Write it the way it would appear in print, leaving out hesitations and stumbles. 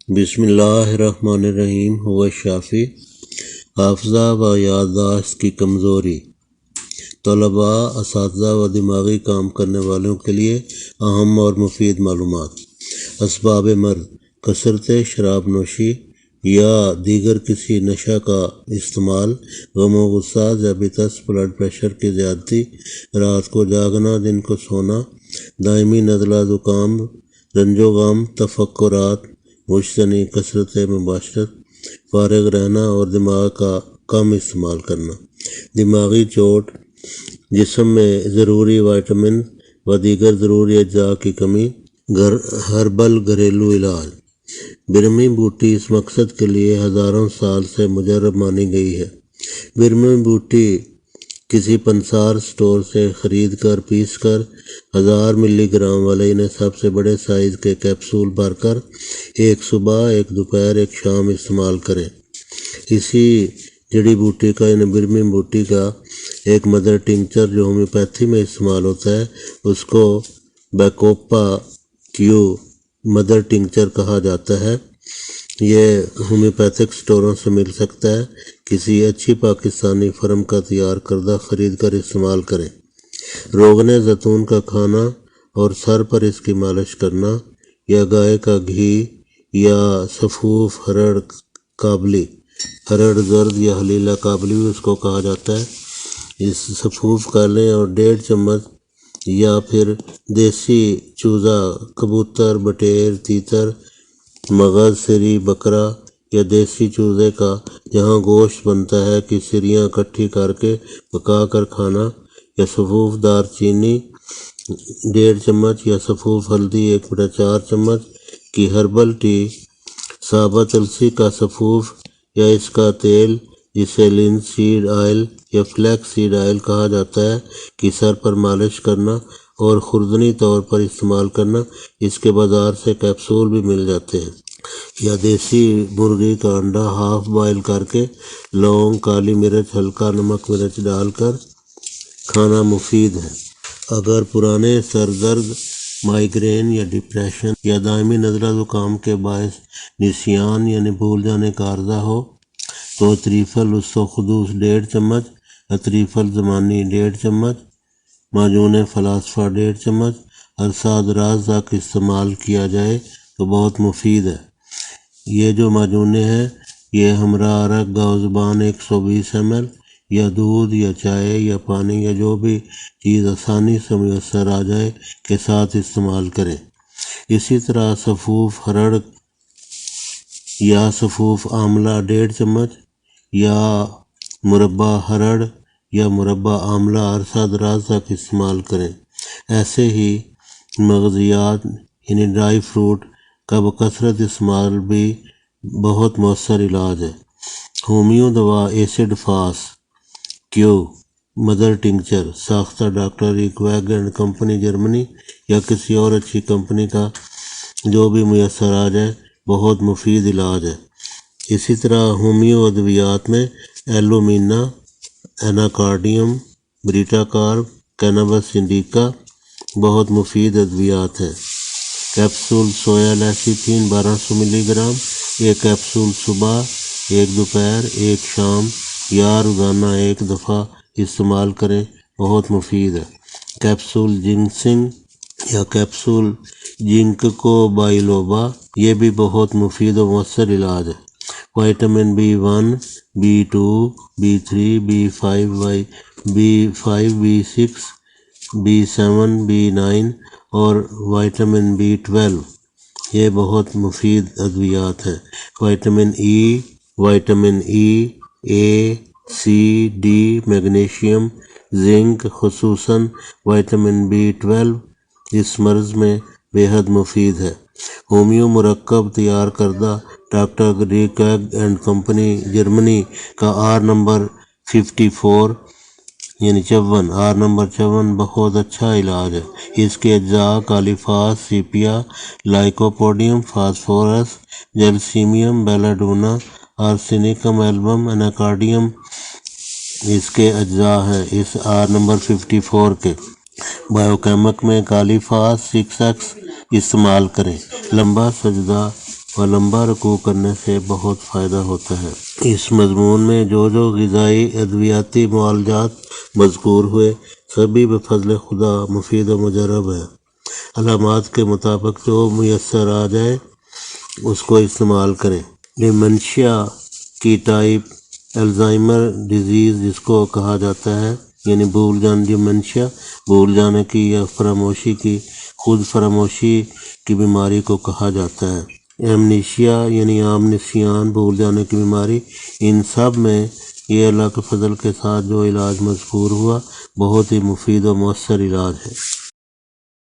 بسم اللہ الرحمن الرحیم۔ ہوا شافی، حافظہ و یادداشت کی کمزوری، طلباء، اساتذہ و دماغی کام کرنے والوں کے لیے اہم اور مفید معلومات۔ اسباب مرض: کثرت شراب نوشی یا دیگر کسی نشہ کا استعمال، غم و غصہ، ذیابیطس، بلڈ پریشر کی زیادتی، رات کو جاگنا، دن کو سونا، دائمی نزلہ زکام، رنج و غم، تفکرات، مشتنی، کثرت مباشرت، فارغ رہنا اور دماغ کا کم استعمال کرنا۔ دماغی چوٹ: جسم میں ضروری وٹامن و دیگر ضروری اجزاء کی کمی۔ ہربل گھریلو علاج: برہمی بوٹی اس مقصد کے لیے ہزاروں سال سے مجرب مانی گئی ہے۔ برہمی بوٹی کسی پنسار سٹور سے خرید کر پیس کر 1000 ملی گرام والے انہیں سب سے بڑے سائز کے کیپسول بھر کر ایک صبح، ایک دوپہر، ایک شام استعمال کریں۔ اسی جڑی بوٹی کا یعنی برہمی بوٹی کا ایک مدر ٹنکچر جو ہومیوپیتھی میں استعمال ہوتا ہے اس کو بیکوپا کیو مدر ٹنکچر کہا جاتا ہے۔ یہ ہومیوپیتھک سٹوروں سے مل سکتا ہے۔ کسی اچھی پاکستانی فرم کا تیار کردہ خرید کر استعمال کریں۔ روغن زیتون کا کھانا اور سر پر اس کی مالش کرنا، یا گائے کا گھی یا سفوف ہرڑ کابلی، ہرڑ زرد یا حلیلہ کابلی بھی اس کو کہا جاتا ہے، اس سفوف کا لیں اور 1.5 چمچ، یا پھر دیسی چوزا، کبوتر، بٹیر، تیتر، مغز، سری، بکرا یا دیسی چوزے کا جہاں گوشت بنتا ہے کی سریاں اکٹھی کر کے پکا کر کھانا، یا سفوف دار چینی 1.5 چمچ، یا سفوف ہلدی 1/4 چمچ کی ہربل ٹی، ثابت السی کا سفوف یا اس کا تیل جسے لینس سیڈ آئل یا فلیکس سیڈ آئل کہا جاتا ہے کی سر پر مالش کرنا اور خوردنی طور پر استعمال کرنا۔ اس کے بازار سے کیپسول بھی مل جاتے ہیں۔ یا دیسی مرغی کا انڈا ہاف بائل کر کے لونگ، کالی مرچ، ہلکا نمک مرچ ڈال کر کھانا مفید ہے۔ اگر پرانے سر درد، مائیگرین یا ڈپریشن یا دائمی نزلہ زکام کے باعث نسیان یعنی بھول جانے کا عارضہ ہو تو طریفل الخدوس 1.5 چمچ، طریفل زمانی 1.5 چمچ، معجون فلاسفہ 1.5 چمچ عرصہ دراز تک استعمال کیا جائے تو بہت مفید ہے۔ یہ جو معجونیں ہیں یہ ہمراہ عرق گاؤ زبان 120 ml یا دودھ یا چائے یا پانی یا جو بھی چیز آسانی سے میسر آ جائے کے ساتھ استعمال کریں۔ اسی طرح سفوف ہرڑ یا سفوف آملہ 1.5 چمچ یا مربع ہرڑ یا مربع آملہ عرصہ دراز تک استعمال کریں۔ ایسے ہی مغزیات یعنی ڈرائی فروٹ کا بکثرت استعمال بھی بہت مؤثر علاج ہے۔ ہومیو دوا ایسڈ فاس کیو مدر ٹنکچر ساختہ ڈاکٹر ایکویگ اینڈ کمپنی جرمنی یا کسی اور اچھی کمپنی کا جو بھی میسر آ جائے بہت مفید علاج ہے۔ اسی طرح ہومیو ادویات میں ایلومینا، ایناکارڈیم، بریٹا کارب، کینابس انڈیکا بہت مفید ادویات ہیں۔ کیپسول سویا لیسیتھین 1200 ملی گرام، ایک کیپسول صبح، ایک دوپہر، ایک شام یا روزانہ ایک دفعہ استعمال کریں، بہت مفید ہے۔ کیپسول جنسنگ یا کیپسول جنکگو بائلوبا یہ بھی بہت مفید و مؤثر علاج ہے۔ Vitamin B1، B2، B3، B5، B6، B7، B9 اور وٹامن B12 یہ بہت مفید ادویات ہیں۔ Vitamin E، A، C، D، magnesium, zinc, خصوصاً وٹامن B12 اس مرض میں بے حد مفید ہے۔ ہومیو مرکب تیار کردہ ڈاکٹر ایکویگ اینڈ کمپنی جرمنی کا R نمبر 54 یعنی 54 بہت اچھا علاج ہے۔ اس کے اجزاء کالیفاس، سیپیا، لائکوپوڈیم، فاسفورس، جلسیمیم، بیلاڈونا، آرسینیکم ایلبم، ایناکارڈیم اس کے اجزاء ہیں اس R نمبر 54 کے۔ بایوکیمک میں کالیفاس 6X استعمال کریں۔ لمبا سجدہ اور لمبا رکوع کرنے سے بہت فائدہ ہوتا ہے۔ اس مضمون میں جو غذائی ادویاتی معالجات مذکور ہوئے سبھی بفضل خدا مفید و مجرب ہے۔ علامات کے مطابق جو میسر آ جائے اس کو استعمال کریں۔ ڈیمنشیا کی ٹائپ، الزائمر ڈیزیز جس کو کہا جاتا ہے، یعنی ڈیمنشیا بھول جانے کی یا فراموشی کی، خود فراموشی کی بیماری کو کہا جاتا ہے۔ ایمنیشیا یعنی عام نسیان، بھول جانے کی بیماری، ان سب میں یہ اللہ کے فضل کے ساتھ جو علاج مذکور ہوا بہت ہی مفید و مؤثر علاج ہے۔